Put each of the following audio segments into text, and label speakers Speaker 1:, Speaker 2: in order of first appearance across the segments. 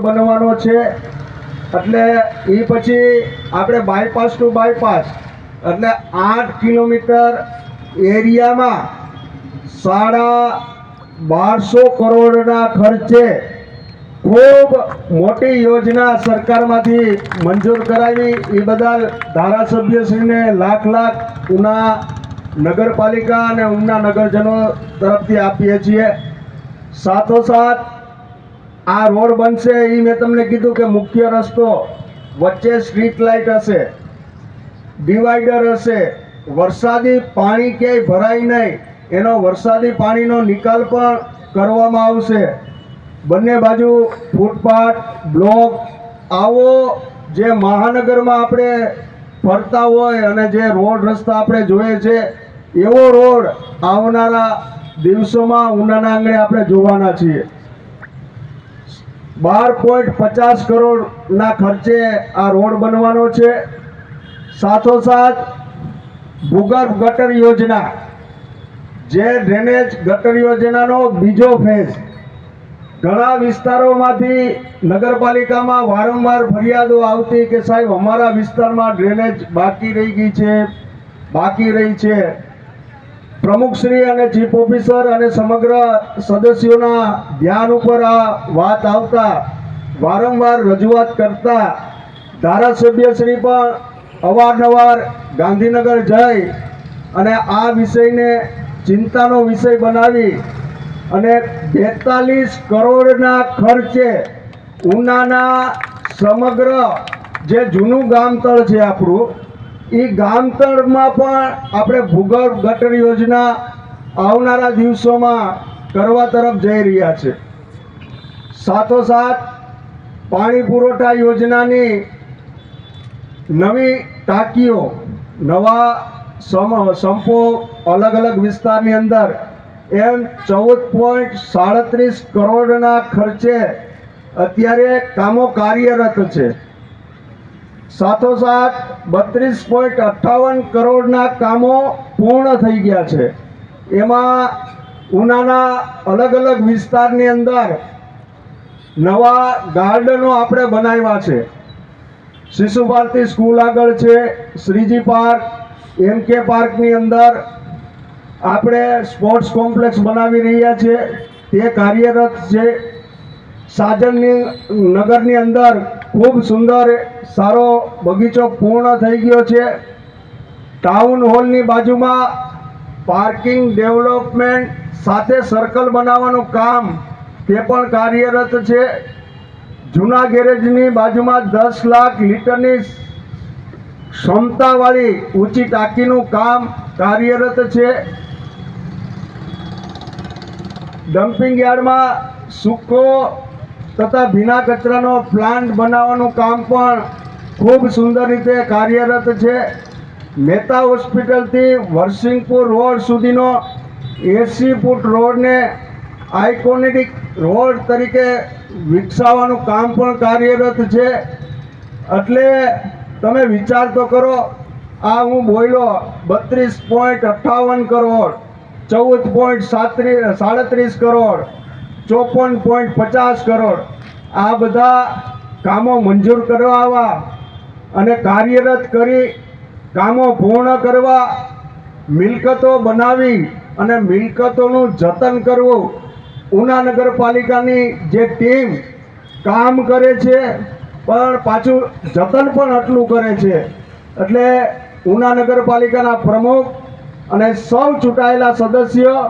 Speaker 1: બનવાનો છે, એટલે એ પછી આપણે બાયપાસ ટુ બાયપાસ એટલે 8 કિલોમીટર એરિયામાં 1250 કરોડના ખર્ચે ખૂબ મોટી યોજના સરકારમાંથી મંજૂર કરાવી. એ બદલ ધારાસભ્યશ્રીને લાખ ઉના નગરપાલિકા અને ઉના નગરજનો તરફથી આપીએ છીએ. સાથોસાથ આ રોડ બનશે એ મેં તમને કીધું કે મુખ્ય રસ્તો, વચ્ચે સ્ટ્રીટ લાઇટ હશે, ડિવાઈડર હશે, વરસાદી પાણી ક્યાંય ભરાય નહીં એનો વરસાદી પાણીનો નિકાલ પણ કરવામાં આવશે. બંને બાજુ ફૂટપાથ, બ્લોક, આવો જે મહાનગરમાં આપણે ફરતા હોય અને જે રોડ રસ્તા આપણે જોઈએ છે એવો રોડ આવનારા દિવસોમાં ઉનાના આંગણે આપણે જોવાના છીએ. 12.50 કરોડના ખર્ચે આ રોડ બનવાનો છે. સાથોસાથ ભૂગર્ભ ગટર યોજના, જે ડ્રેનેજ ગટર યોજનાનો બીજો ફેઝ, ઘણા વિસ્તારોમાંથી નગરપાલિકામાં વારંવાર ફરિયાદો આવતી કે સાહેબ અમારા વિસ્તારમાં ડ્રેનેજ બાકી રહી છે. પ્રમુખશ્રી અને ચીફ ઓફિસર અને સમગ્ર સદસ્યોના ધ્યાન ઉપર આ વાત આવતા વારંવાર રજૂઆત કરતા ધારાસભ્યશ્રી પણ અવારનવાર ગાંધીનગર જઈ અને આ વિષયને ચિંતાનો વિષય બનાવી અને 42 કરોડના ખર્ચે ઉનાના સમગ્ર જે જૂનું ગામતળ છે આપણું, એ ગામતળમાં પણ આપણે ભૂગર્ભ ગટર યોજના આવનારા દિવસોમાં કરવા તરફ જઈ રહ્યા છે. સાથોસાથ પાણી પુરવઠા યોજનાની નવી ટાંકીઓ, નવા સંપો અલગ અલગ વિસ્તારની અંદર એમ 14.37 કરોડના ખર્ચે અત્યારે કામો કાર્યરત છે. સાથોસાથ 32.58 કરોડના કામો પૂર્ણ થઈ ગયા છે. એમાં ઉનાના અલગ અલગ વિસ્તારની અંદર નવા ગાર્ડનો આપણે બનાવ્યા છે. શિશુ ભારતી સ્કૂલ આગળ છે, શ્રીજી પાર્ક, MK પાર્કની અંદર આપણે સ્પોર્ટ્સ કોમ્પ્લેક્સ બનાવી રહ્યા છીએ, તે કાર્યરત છે. સાજનની નગરની અંદર ખૂબ સુંદર સારો બગીચો પૂર્ણ થઈ ગયો છે. ટાઉન હોલની બાજુમાં પાર્કિંગ ડેવલપમેન્ટ સાથે સર્કલ બનાવવાનું કામ તે પણ કાર્યરત છે. જૂના ગેરેજની બાજુમાં 10 લાખ લીટરની ક્ષમતાવાળી ઊંચી ટાંકીનું કામ કાર્યરત છે. ડમ્પિંગ યાર્ડમાં સૂકો તથા ભીના કચરાનો પ્લાન્ટ બનાવવાનું કામ પણ ખૂબ સુંદર રીતે કાર્યરત છે. મહેતા હોસ્પિટલથી વરસિંગપુર રોડ સુધીનો 80 ફૂટ રોડને આઇકોનિક રોડ તરીકે વિકસાવવાનું કામ પણ કાર્યરત છે. એટલે તમે વિચાર તો કરો, આ હું બોલ્યો 32.58 કરોડ, 14.37 કરોડ, 54.50 કરોડ, આ બધા કામો મંજૂર કરવા અને કાર્યરત કરી કામો પૂર્ણ કરવા, મિલકતો બનાવી અને મિલકતોનું જતન કરવું ઉના નગરપાલિકાની જે ટીમ કામ કરે છે, પણ પાછું જતન પણ આટલું કરે છે. એટલે ઉના નગરપાલિકાના પ્રમુખ અને સૌ ચૂંટાયેલા સદસ્યો,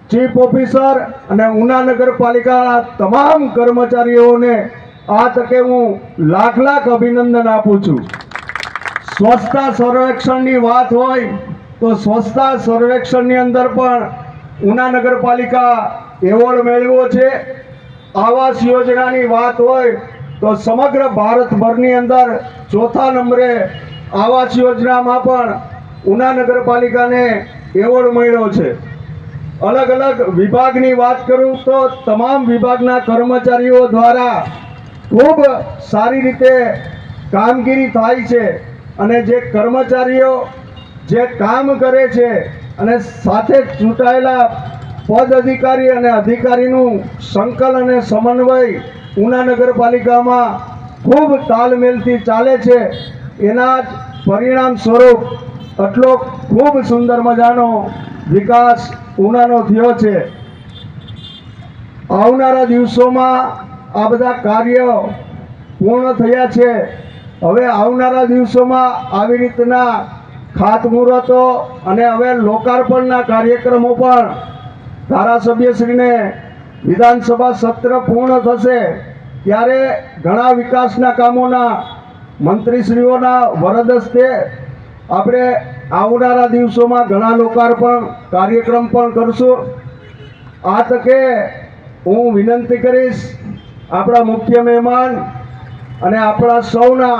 Speaker 1: ચીફ ઓફિસર અને ઉના નગરપાલિકાના તમામ કર્મચારીઓને આ તકે હું લાખ અભિનંદન આપું છું. સ્વચ્છતા સર્વેક્ષણની વાત હોય તો સ્વચ્છતા સર્વેક્ષણની અંદર પણ ઉના નગરપાલિકા એવોર્ડ મેળવ્યો છે. આવાસ યોજનાની વાત હોય તો સમગ્ર ભારતભરની અંદર 4થા નંબરે આવાસ યોજનામાં પણ ઉના નગરપાલિકાને એવોર્ડ મળ્યો છે. અલગ અલગ વિભાગની વાત કરું તો તમામ વિભાગના કર્મચારીઓ દ્વારા ખૂબ સારી રીતે કામગીરી થાય છે અને જે કર્મચારીઓ જે કામ કરે છે અને સાથે ચૂંટાયેલા પદ અધિકારી અને અધિકારીનું સંકલન અને સમન્વય ઉના નગરપાલિકામાં ખૂબ તાલમેલથી ચાલે છે, એના જ પરિણામ સ્વરૂપ આટલો ખૂબ સુંદર મજાનો વિકાસ ઉનાનો થયો છે. આવનારા દિવસોમાં આ બધા કાર્યો પૂર્ણ થયા છે. હવે આવનારા દિવસોમાં આવી રીતના ખાતમુહૂર્તો અને હવે લોકાર્પણના કાર્યક્રમો પણ ધારાસભ્યશ્રીને વિધાનસભા સત્ર પૂર્ણ થશે ત્યારે ઘણા વિકાસના કામોના મંત્રીશ્રીઓના વરદ હસ્તે આપણે આવનારા દિવસોમાં ઘણા લોકાર્પણ કાર્યક્રમ પણ કરશું. આ તકે હું વિનંતી કરીશ આપણા મુખ્ય મહેમાન અને આપણા સૌના